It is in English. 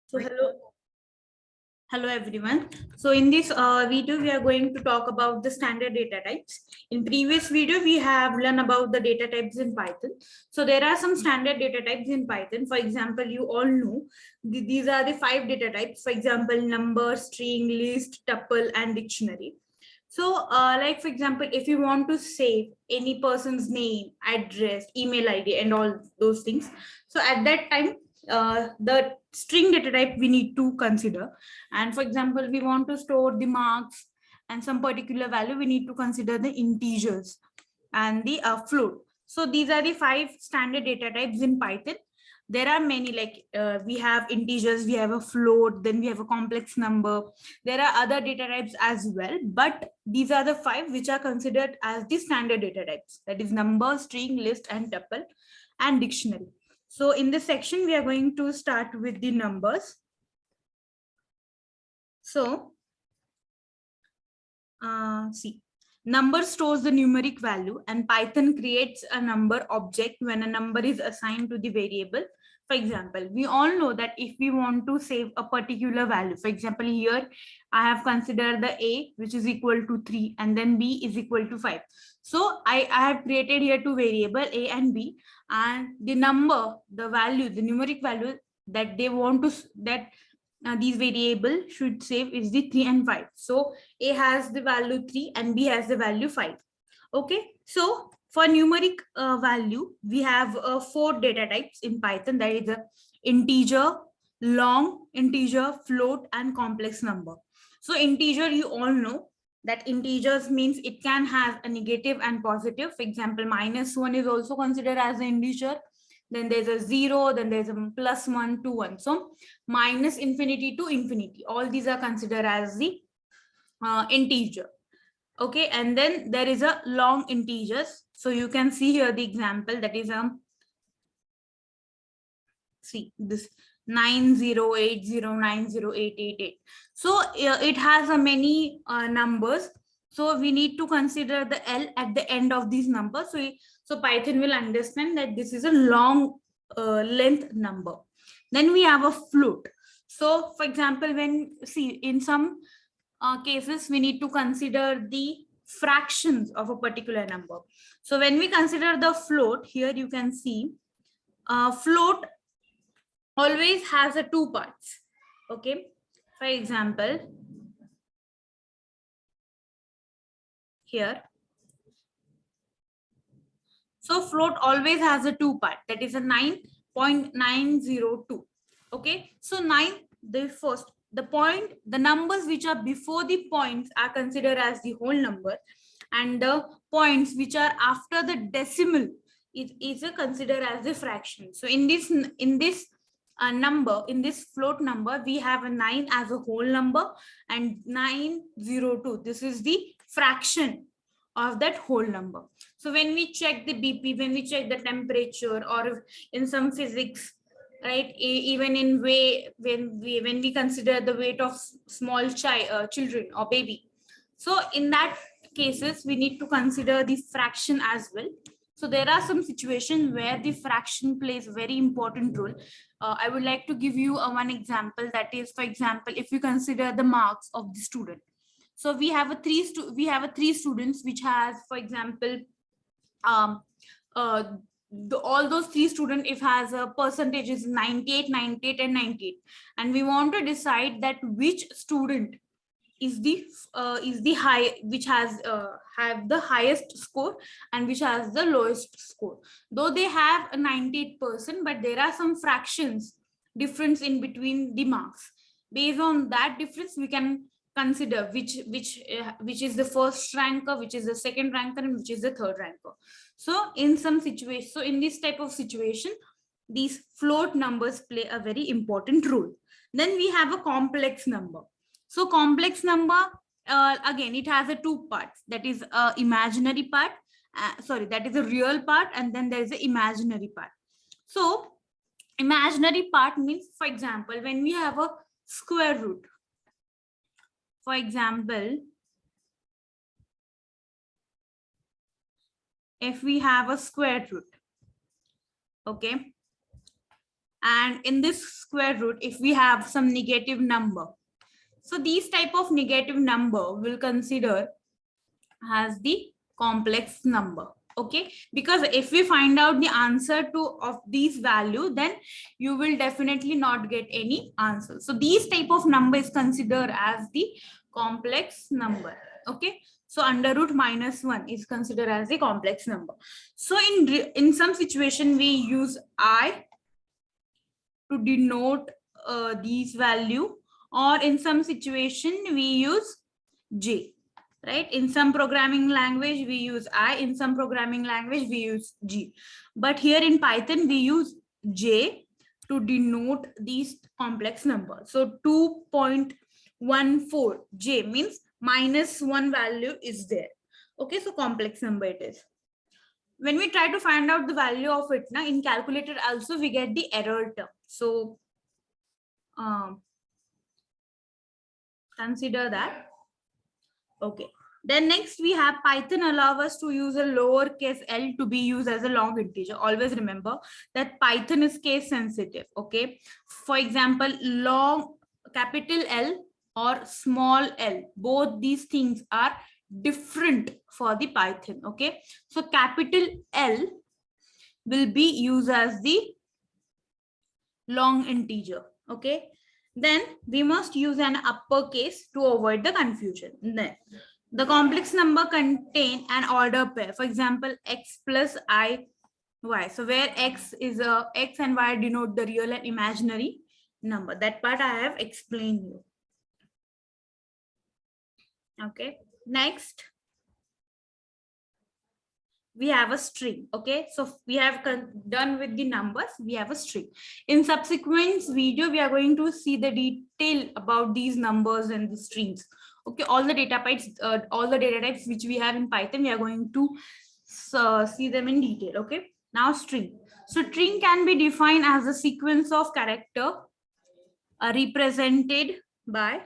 So hello everyone. So in this video, we are going to talk about the standard data types. In previous video, we have learned about the data types in Python. So there are some standard data types in Python. For example, you all know these are the 5 data types. For example, number, string, list, tuple, and dictionary. So like for example, if you want to save any person's name, address, email ID, and all those things. So at that time, the string data type we need to consider. And for example, we want to store the marks and some particular value, we need to consider the integers and the float. So these are the 5 standard data types in Python. There are many, like we have integers, we have a float, then we have a complex number. There are other data types as well, but these are the 5 which are considered as the standard data types, that is number, string, list, and tuple, and dictionary. So in this section, we are going to start with the numbers. So see, number stores the numeric value, and Python creates a number object when a number is assigned to the variable. For example, we all know that if we want to save a particular value, for example, here I have considered the A, which is equal to 3, and then B is equal to 5. So I have created here two variables, A and B, and the number, the value, the numeric value that they want to, that these variable should save is the 3 and 5. So A has the value 3 and B has the value 5. Okay, so for numeric value, we have 4 data types in Python, that is the integer, long integer, float, and complex number. So integer, you all know that integers means it can have a negative and positive. For example, -1 is also considered as an integer. Then there's a 0, then there's a +1, 2, 1. So minus infinity to infinity, all these are considered as the integer. Okay, and then there is a long integers. So you can see here the example, that is see this 9080908888. So it has a many numbers. So we need to consider the L at the end of these numbers. So Python will understand that this is a long length number. Then we have a float. So for example, when see in some cases, we need to consider the fractions of a particular number. So when we consider the float, here you can see float always has a 2 parts. Okay, for example, here, so float always has a 2 part, that is a 9.902. Okay, so 9, the first, the point, the numbers which are before the points are considered as the whole number, and the points which are after the decimal is considered as a fraction. So in this number, in this float number, we have a 9 as a whole number, and 902, this is the fraction of that whole number. So when we check the BP, when we check the temperature, or in some physics, right, even in way, when we consider the weight of small children or baby, so in that cases we need to consider the fraction as well. So there are some situations where the fraction plays a very important role. I would like to give you one example, that is, for example, if you consider the marks of the student. So we have a three students which has, for example, all those 3 students, if has a percentage is 98, 98, and 98, and we want to decide that which student is the high, which has have the highest score and which has the lowest score. Though they have a 98%, but there are some fractions difference in between the marks. Based on that difference, we can consider which is the first ranker, which is the second ranker, and which is the third ranker. So in some situation, so in this type of situation, these float numbers play a very important role. Then we have a complex number. So complex number, again, it has a 2 parts, that is imaginary part, that is a real part, and then there is an imaginary part. So imaginary part means, for example, when we have a square root, for example, if we have a square root, okay, And in this square root, if we have some negative number, so these type of negative number will consider as the complex number. Okay, because if we find out the answer to of these value, then you will definitely not get any answer. So these type of number is considered as the complex number. Okay, so under root -1 is considered as the complex number. So in some situation we use I to denote these value, or in some situation we use J, right? In some programming language we use I, in some programming language we use G, but here in Python we use J to denote these complex numbers. So 2.14 J means -1 value is there. Okay, so complex number it is. When we try to find out the value of it now in calculator also, we get the error term. So consider that. Okay, then next we have Python allow us to use a lowercase l to be used as a long integer. Always remember that Python is case sensitive. Okay, for example, long capital L or small l, both these things are different for the Python. Okay, so capital L will be used as the long integer. Okay, then we must use an uppercase to avoid the confusion. Then the complex number contain an order pair, for example x plus I y, so where x is a x and y denote the real and imaginary number. That part I have explained you. Okay, next we have a string. Okay, so we have done with the numbers, we have a string. In subsequent video we are going to see the detail about these numbers and the strings. Okay, all the data types which we have in Python, we are going to see them in detail. Okay, now string. So string can be defined as a sequence of character represented by